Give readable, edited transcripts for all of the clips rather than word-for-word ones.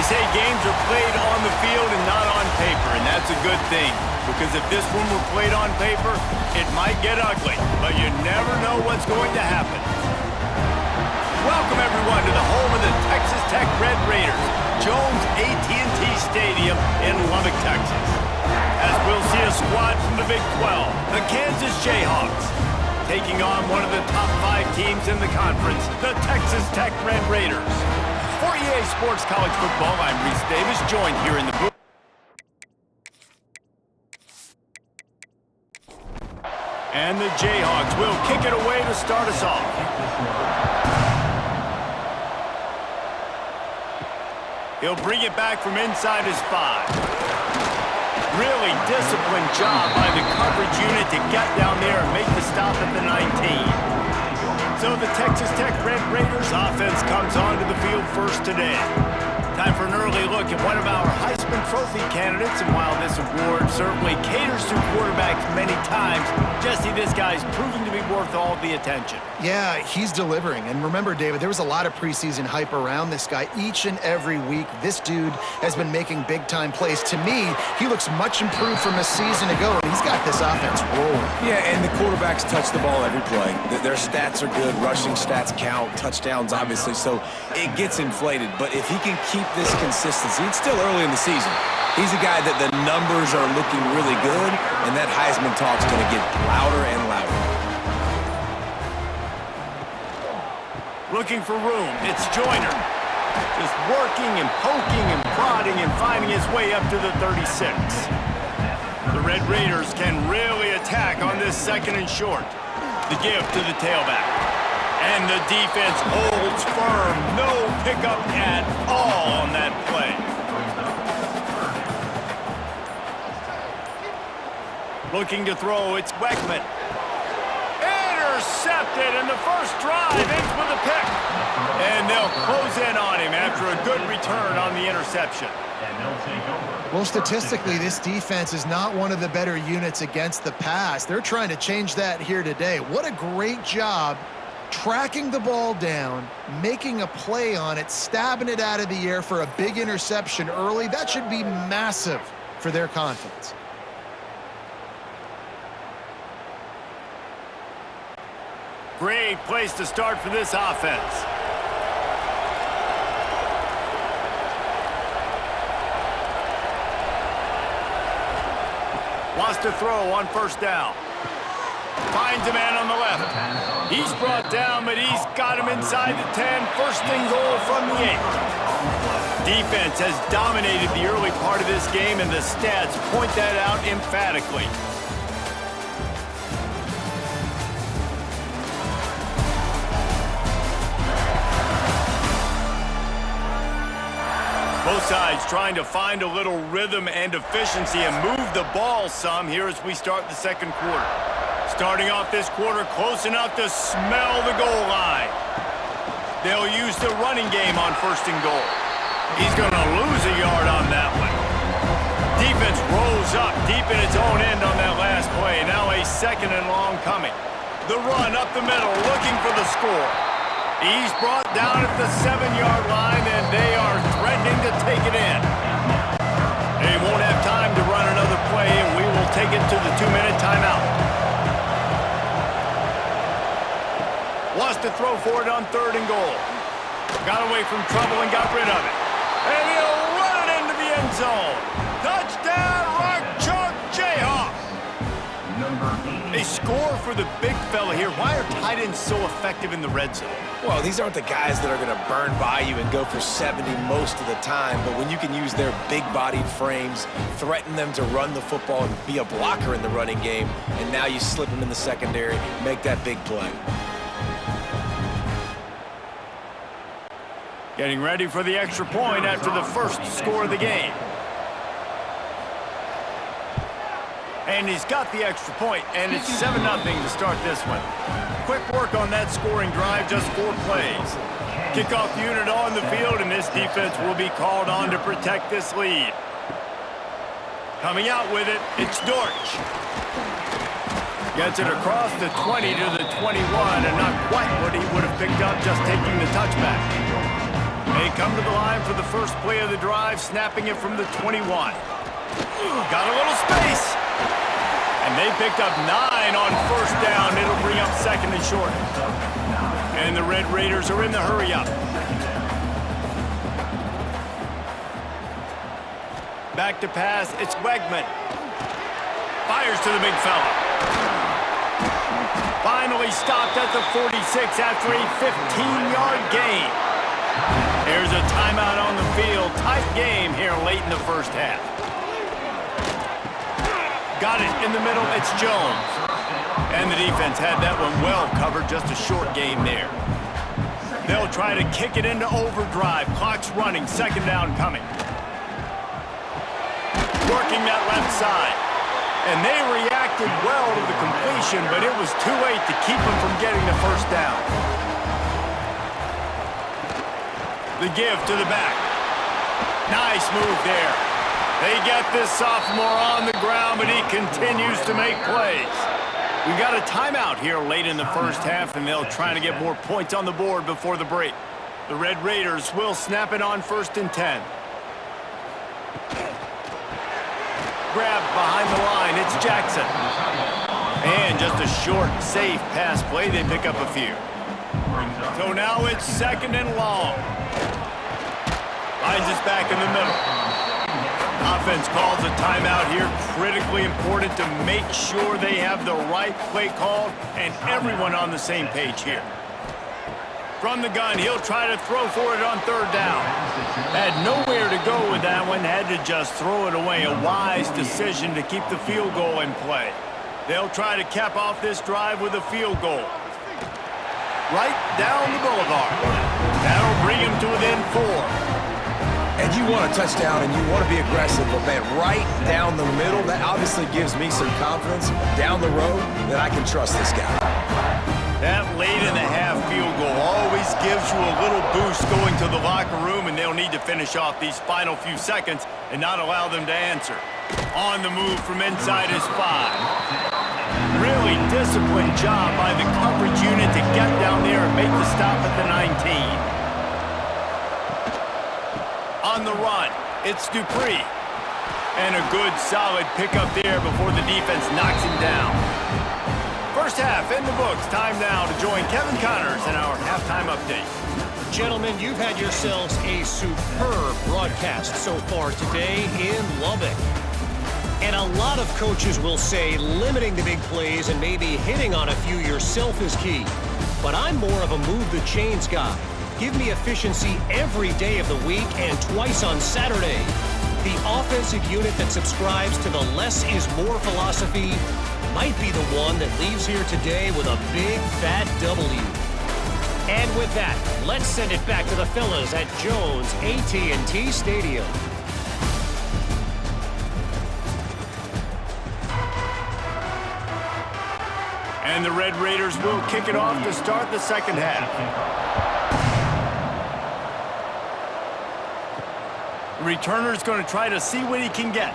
say games are played on the field and not on paper, and that's a good thing. Because if this one were played on paper, it might get ugly. But you never know what's going to happen. Welcome, everyone, to the home of the Texas Tech Red Raiders, Jones AT&T Stadium in Lubbock, Texas. As we'll see a squad from the Big 12, the Kansas Jayhawks, taking on one of the top 5 teams in the conference, the Texas Tech Red Raiders. For EA Sports College Football, I'm Reese Davis, joined here in the booth. And the Jayhawks will kick it away to start us off. He'll bring it back from inside his 5. Really disciplined job by the coverage unit to get down there and make the stop at the 19. So the Texas Tech Red Raiders offense comes onto the field first today. Time for an early look at one of our Heisman Trophy candidates, and while this award certainly caters to quarterbacks many times, Jesse, this guy's proving to be worth all the attention. Yeah, he's delivering. And remember, David, there was a lot of preseason hype around this guy. Each and every week, this dude has been making big-time plays. To me, he looks much improved from a season ago, and he's got this offense rolling. Yeah, and the quarterbacks touch the ball every play. Their stats are good. Rushing stats count. Touchdowns, obviously. So it gets inflated. But if he can keep this consistency, it's still early in the season. He's a guy that the numbers are looking really good, and that Heisman talk's going to get louder and louder. Looking for room, it's Joyner. Just working and poking and prodding and finding his way up to the 36. The Red Raiders can really attack on this second and short. The give to the tailback. And the defense holds firm. No pickup at all on that play. Looking to throw, it's Weckman. Intercepted, and the first drive ends with a pick. And they'll close in on him after a good return on the interception. Well, statistically, this defense is not one of the better units against the pass. They're trying to change that here today. What a great job tracking the ball down, making a play on it, stabbing it out of the air for a big interception early. That should be massive for their confidence. Great place to start for this offense. Wants to throw on first down. Finds a man on the left. He's brought down, but he's got him inside the 10. First and goal from the 8. Defense has dominated the early part of this game, and the stats point that out emphatically. Both sides trying to find a little rhythm and efficiency and move the ball some here as we start the second quarter. Starting off this quarter close enough to smell the goal line. They'll use the running game on first and goal. He's going to lose a yard on that one. Defense rolls up deep in its own end on that last play. Now a second and long coming. The run up the middle, looking for the score. He's brought down at the 7-yard line, and they are threatening to take it in. They won't have time to run another play, and we will take it to the 2-minute timeout. Wants to throw for it on third and goal. Got away from trouble and got rid of it. And he'll run it into the end zone. Touchdown, Rock Chalk Jayhawks. They score for the big fella here. Why are tight ends so effective in the red zone? Well, these aren't the guys that are going to burn by you and go for 70 most of the time, but when you can use their big-bodied frames, threaten them to run the football and be a blocker in the running game, and now you slip them in the secondary, make that big play. Getting ready for the extra point after the first score of the game. And he's got the extra point, and it's 7-0 to start this one. Quick work on that scoring drive, just 4 plays. Kickoff unit on the field, and this defense will be called on to protect this lead. Coming out with it, it's Dortch. Gets it across the 20 to the 21, and not quite what he would have picked up just taking the touchback. They come to the line for the first play of the drive, snapping it from the 21. Got a little space. And they picked up 9 on first down. It'll bring up second and short. And the Red Raiders are in the hurry-up. Back to pass, it's Wegman. Fires to the big fella. Finally stopped at the 46 after a 15-yard gain. There's a timeout on the field. Tight game here late in the first half. Got it in the middle, it's Jones. And the defense had that one well covered, just a short game there. They'll try to kick it into overdrive. Clock's running, second down coming. Working that left side. And they reacted well to the completion, but it was too late to keep them from getting the first down. The give to the back. Nice move there. They get this sophomore on the ground, but he continues to make plays. We've got a timeout here late in the first half, and they'll try to get more points on the board before the break. The Red Raiders will snap it on 1st and 10. Grabbed behind the line, it's Jackson. And just a short, safe pass play, they pick up a few. So now it's second and long. Finds us back in the middle. Offense calls a timeout here. Critically important to make sure they have the right play called and everyone on the same page here. From the gun, he'll try to throw for it on third down. Had nowhere to go with that one, had to just throw it away. A wise decision to keep the field goal in play. They'll try to cap off this drive with a field goal. Right down the boulevard. That'll bring him to within 4. And you want a touchdown and you want to be aggressive, but man, right down the middle, that obviously gives me some confidence down the road that I can trust this guy. That late in the half field goal always gives you a little boost going to the locker room, and they'll need to finish off these final few seconds and not allow them to answer. On the move from inside his 5. Really disciplined job by the coverage unit to get down there and make the stop at the 19. On the run, it's Dupree. And a good, solid pickup there before the defense knocks him down. First half in the books. Time now to join Kevin Connors in our halftime update. Gentlemen, you've had yourselves a superb broadcast so far today in Lubbock. And a lot of coaches will say limiting the big plays and maybe hitting on a few yourself is key. But I'm more of a move the chains guy. Give me efficiency every day of the week and twice on Saturday. The offensive unit that subscribes to the less is more philosophy might be the one that leaves here today with a big fat W. And with that, let's send it back to the fellas at Jones AT&T Stadium. And the Red Raiders will kick it off to start the second half. Returner's going to try to see what he can get.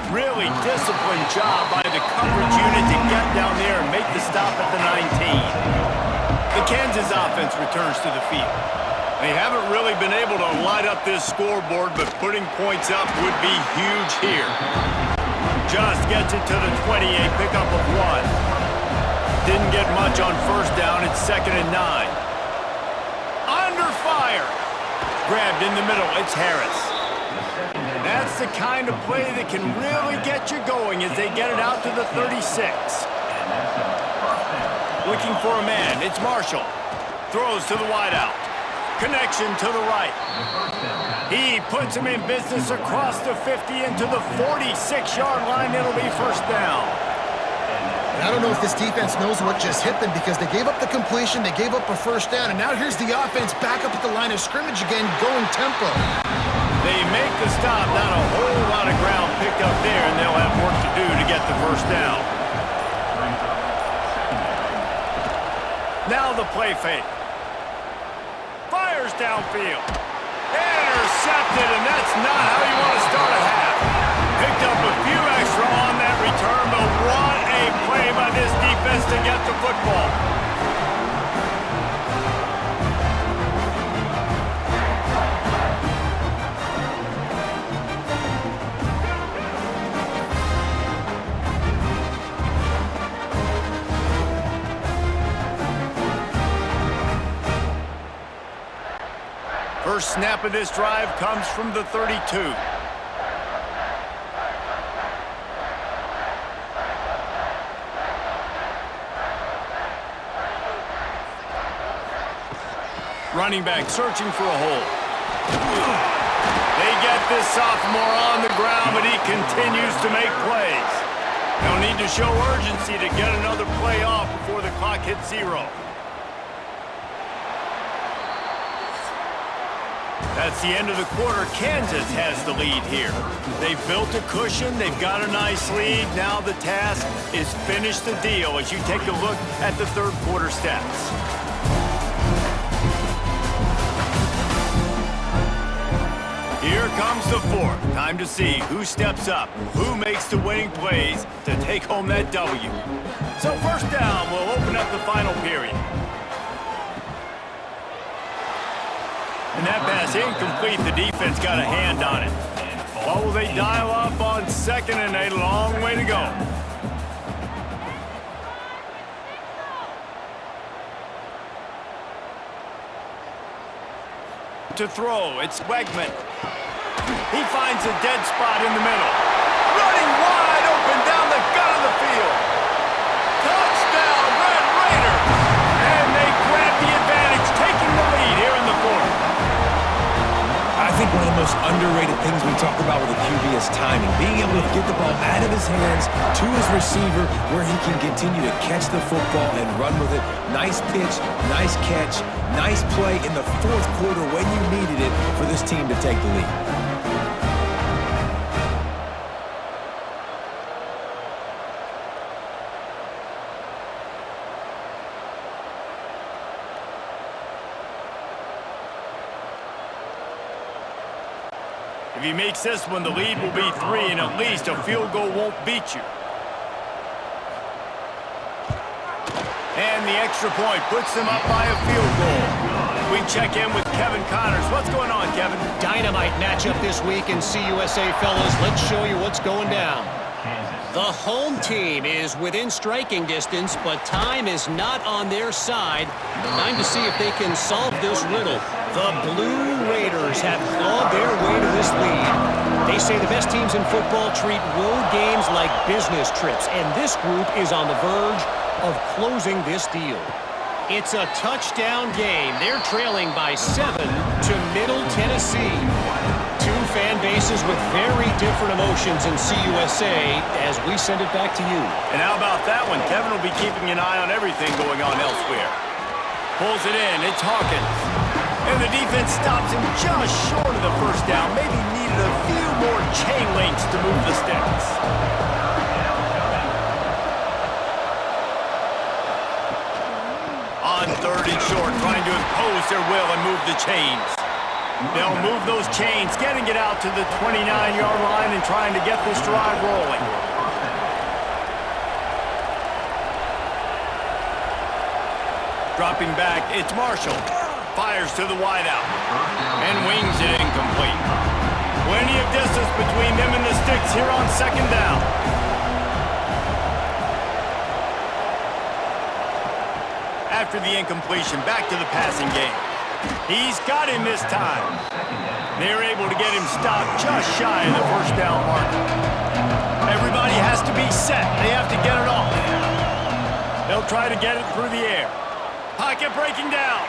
Really disciplined job by the coverage unit to get down there and make the stop at the 19. The Kansas offense returns to the field. They haven't really been able to light up this scoreboard, but putting points up would be huge here. Just gets it to the 28, pickup of 1. Didn't get much on first down, it's 2nd and 9. Under fire. Grabbed in the middle, it's Harris. That's the kind of play that can really get you going as they get it out to the 36. Looking for a man, it's Marshall. Throws to the wideout. Connection to the right. He puts him in business across the 50 into the 46-yard line. It'll be first down. I don't know if this defense knows what just hit them because they gave up the completion, they gave up a first down, and now here's the offense back up at the line of scrimmage again, going tempo. They make the stop, not a whole lot of ground picked up there, and they'll have work to do to get the first down. Now the play fake. Fires downfield. Intercepted, and that's not how you want to start a half. Picked up a few extra on that return, but what a play by this defense to get the football. First snap of this drive comes from the 32. Running back searching for a hole. They get this sophomore on the ground, but he continues to make plays. They'll need to show urgency to get another play off before the clock hits 0. That's the end of the quarter. Kansas has the lead here. They've built a cushion. They've got a nice lead. Now the task is finish the deal as you take a look at the third quarter stats. Here comes the fourth. Time to see who steps up, who makes the winning plays to take home that W. So first down will open up the final period. And that pass incomplete. The defense got a hand on it. What will they dial up on second and a long way to go? To throw, it's Wegman. He finds a dead spot in the middle. Running wide open down the gut of the field. Touchdown, Red Raiders! And they grab the advantage, taking the lead here in the fourth. I think one of the most underrated things we talk about with a QB is timing. Being able to get the ball out of his hands to his receiver where he can continue to catch the football and run with it. Nice pitch, nice catch, nice play in the fourth quarter when you needed it for this team to take the lead. If he makes this one, the lead will be 3, and at least a field goal won't beat you. And the extra point puts them up by a field goal. We check in with Kevin Connors. What's going on, Kevin? Dynamite matchup this week in CUSA, fellas. Let's show you what's going down. The home team is within striking distance, but time is not on their side. Time to see if they can solve this riddle. The Blue Raiders have clawed their way to this lead. They say the best teams in football treat road games like business trips, and this group is on the verge of closing this deal. It's a touchdown game. They're trailing by 7 to Middle Tennessee. Two fan bases with very different emotions in CUSA as we send it back to you. And how about that one? Kevin will be keeping an eye on everything going on elsewhere. Pulls it in. It's Hawkins. And the defense stops him just short of the first down. Maybe needed a few more chain links to move the sticks. On third and short, trying to impose their will and move the chains. They'll move those chains, getting it out to the 29-yard line and trying to get this drive rolling. Dropping back, it's Marshall. Fires to the wideout and wings it incomplete. Plenty of distance between them and the sticks here on second down. After the incompletion, back to the passing game. He's got him this time. They're able to get him stopped just shy of the first down mark. Everybody has to be set. They have to get it off. They'll try to get it through the air. Pocket breaking down.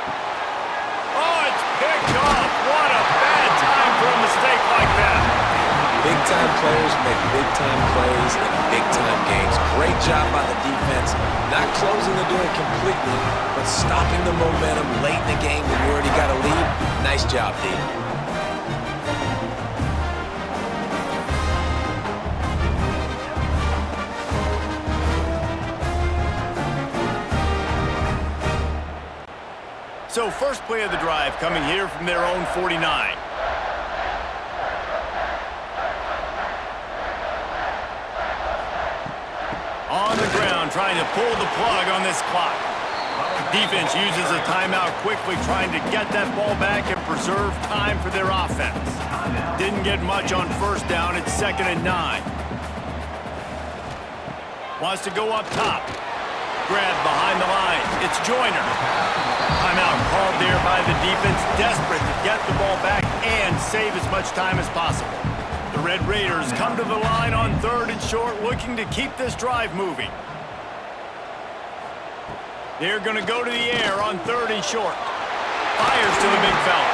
Oh, it's picked off. What a bad time for a mistake like that. Big-time players make big-time plays in big-time games. Great job by the defense. Not closing the door completely, but stopping the momentum late in the game when you already got a lead. Nice job, D. So first play of the drive coming here from their own 49. On the ground, trying to pull the plug on this clock. Defense uses a timeout quickly, trying to get that ball back and preserve time for their offense. Didn't get much on first down. It's 2nd and 9. Wants to go up top. grab behind the line. It's Joyner. Timeout called there by the defense, desperate to get the ball back and save as much time as possible. The Red Raiders come to the line on 3rd and short, looking to keep this drive moving. They're going to go to the air on 3rd and short. Fires to the big fella.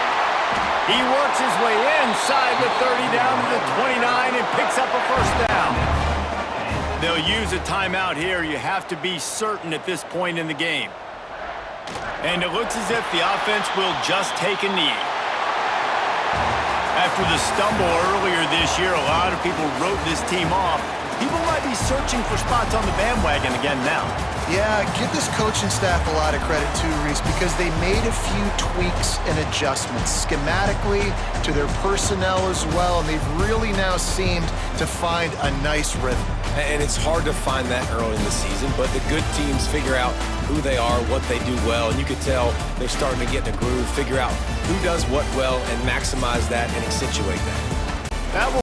He works his way inside the 30 down to the 29 and picks up a first down. They'll use a timeout here. You have to be certain at this point in the game. And it looks as if the offense will just take a knee. After the stumble earlier this year, a lot of people wrote this team off. People might be searching for spots on the bandwagon again now. Yeah, give this coaching staff a lot of credit too, Reese, because they made a few tweaks and adjustments schematically to their personnel as well, and they've really now seemed to find a nice rhythm. And it's hard to find that early in the season, but the good teams figure out who they are, what they do well, and you could tell they're starting to get in a groove, figure out who does what well, and maximize that and accentuate that. That will